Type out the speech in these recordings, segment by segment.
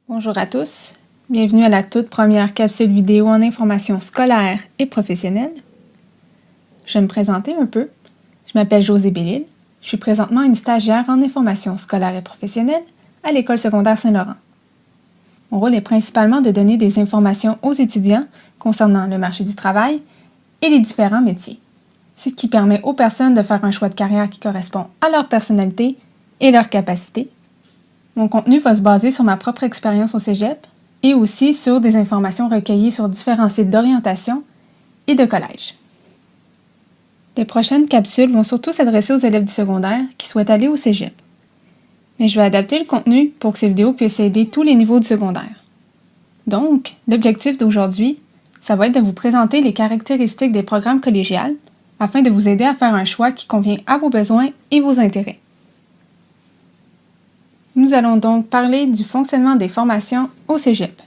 Bonjour à tous, bienvenue à la toute première capsule vidéo en information scolaire et professionnelle. Je vais me présenter un peu. Je m'appelle Josée Bellil, je suis présentement une stagiaire en information scolaire et professionnelle à l'École secondaire Saint-Laurent. Mon rôle est principalement de donner des informations aux étudiants concernant le marché du travail et les différents métiers, ce qui permet aux personnes de faire un choix de carrière qui correspond à leur personnalité et leurs capacités. Mon contenu va se baser sur ma propre expérience au cégep et aussi sur des informations recueillies sur différents sites d'orientation et de collège. Les prochaines capsules vont surtout s'adresser aux élèves du secondaire qui souhaitent aller au cégep. Mais je vais adapter le contenu pour que ces vidéos puissent aider tous les niveaux du secondaire. Donc, l'objectif d'aujourd'hui, ça va être de vous présenter les caractéristiques des programmes collégiales afin de vous aider à faire un choix qui convient à vos besoins et vos intérêts. Nous allons donc parler du fonctionnement des formations au cégep.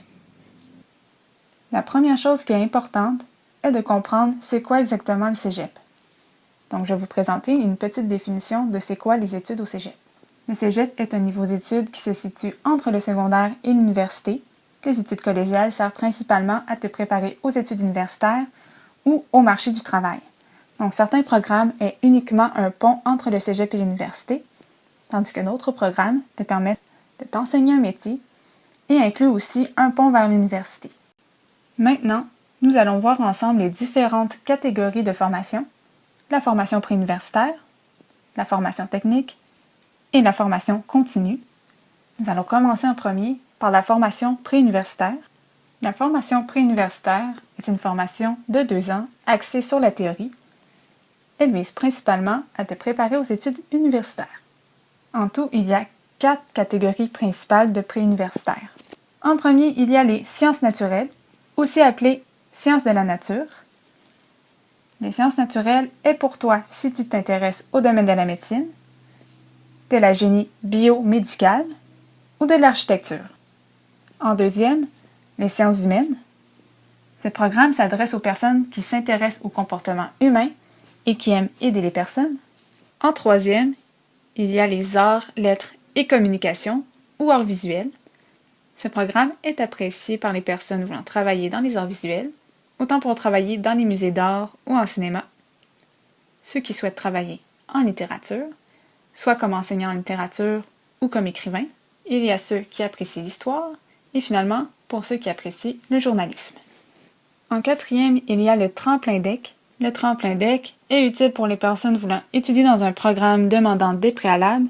La première chose qui est importante est de comprendre c'est quoi exactement le cégep. Donc, je vais vous présenter une petite définition de c'est quoi les études au cégep. Le cégep est un niveau d'études qui se situe entre le secondaire et l'université. Les études collégiales servent principalement à te préparer aux études universitaires ou au marché du travail. Donc, certains programmes sont uniquement un pont entre le cégep et l'université, tandis que d'autres programmes te permettent de t'enseigner un métier et incluent aussi un pont vers l'université. Maintenant, nous allons voir ensemble les différentes catégories de formation, la formation préuniversitaire, la formation technique et la formation continue. Nous allons commencer en premier par la formation préuniversitaire. La formation préuniversitaire est une formation de 2 ans axée sur la théorie. Elle vise principalement à te préparer aux études universitaires. En tout, il y a 4 catégories principales de préuniversitaires. En premier, il y a les sciences naturelles, aussi appelées sciences de la nature. Les sciences naturelles est pour toi si tu t'intéresses au domaine de la médecine, de la génie biomédicale ou de l'architecture. En deuxième, les sciences humaines. Ce programme s'adresse aux personnes qui s'intéressent au comportement humain et qui aiment aider les personnes. En troisième, il y a les arts, lettres et communications ou arts visuels. Ce programme est apprécié par les personnes voulant travailler dans les arts visuels, autant pour travailler dans les musées d'art ou en cinéma, ceux qui souhaitent travailler en littérature, soit comme enseignant en littérature ou comme écrivain. Il y a ceux qui apprécient l'histoire et finalement pour ceux qui apprécient le journalisme. En quatrième, il y a le tremplin DEC. Le tremplin DEC est utile pour les personnes voulant étudier dans un programme demandant des préalables,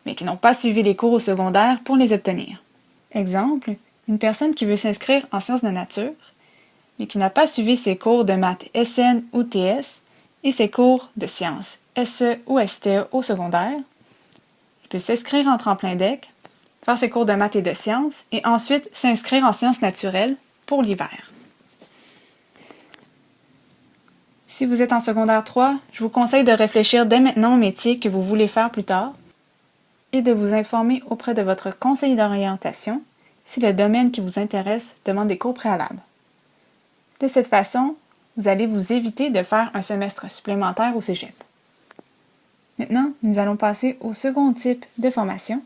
mais qui n'ont pas suivi les cours au secondaire pour les obtenir. Exemple, une personne qui veut s'inscrire en sciences de nature, mais qui n'a pas suivi ses cours de maths SN ou TS et ses cours de sciences SE ou STE au secondaire, peut s'inscrire en tremplin DEC, faire ses cours de maths et de sciences, et ensuite s'inscrire en sciences naturelles pour l'hiver. Si vous êtes en secondaire 3, je vous conseille de réfléchir dès maintenant au métier que vous voulez faire plus tard et de vous informer auprès de votre conseiller d'orientation si le domaine qui vous intéresse demande des cours préalables. De cette façon, vous allez vous éviter de faire un semestre supplémentaire au cégep. Maintenant, nous allons passer au second type de formation,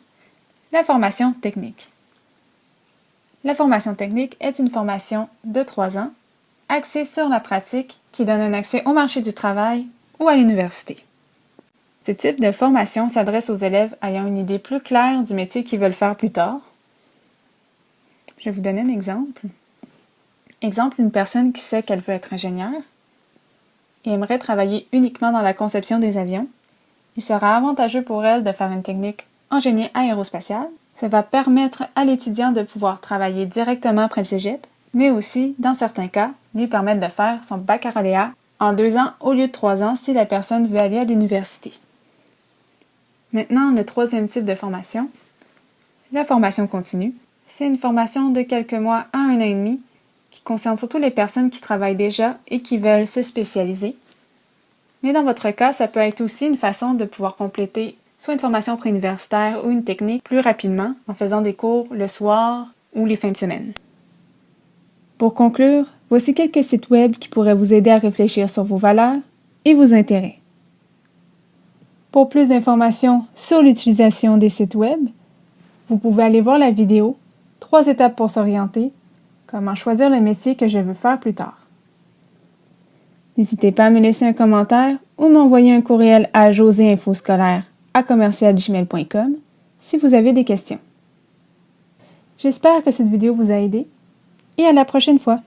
la formation technique. La formation technique est une formation de 3 ans axée sur la pratique qui donne un accès au marché du travail ou à l'université. Ce type de formation s'adresse aux élèves ayant une idée plus claire du métier qu'ils veulent faire plus tard. Je vais vous donner un exemple. Exemple, une personne qui sait qu'elle veut être ingénieure et aimerait travailler uniquement dans la conception des avions. Il sera avantageux pour elle de faire une technique en génie aérospatial. Ça va permettre à l'étudiant de pouvoir travailler directement après le cégep, mais aussi, dans certains cas, lui permettre de faire son baccalauréat en 2 ans au lieu de 3 ans si la personne veut aller à l'université. Maintenant, le troisième type de formation, la formation continue. C'est une formation de quelques mois à 1 an et demi qui concerne surtout les personnes qui travaillent déjà et qui veulent se spécialiser. Mais dans votre cas, ça peut être aussi une façon de pouvoir compléter soit une formation préuniversitaire ou une technique plus rapidement en faisant des cours le soir ou les fins de semaine. Pour conclure, voici quelques sites web qui pourraient vous aider à réfléchir sur vos valeurs et vos intérêts. Pour plus d'informations sur l'utilisation des sites web, vous pouvez aller voir la vidéo 3 étapes pour s'orienter, comment choisir le métier que je veux faire plus tard. N'hésitez pas à me laisser un commentaire ou m'envoyer un courriel à joséinfoscolaire@gmail.com si vous avez des questions. J'espère que cette vidéo vous a aidé et à la prochaine fois!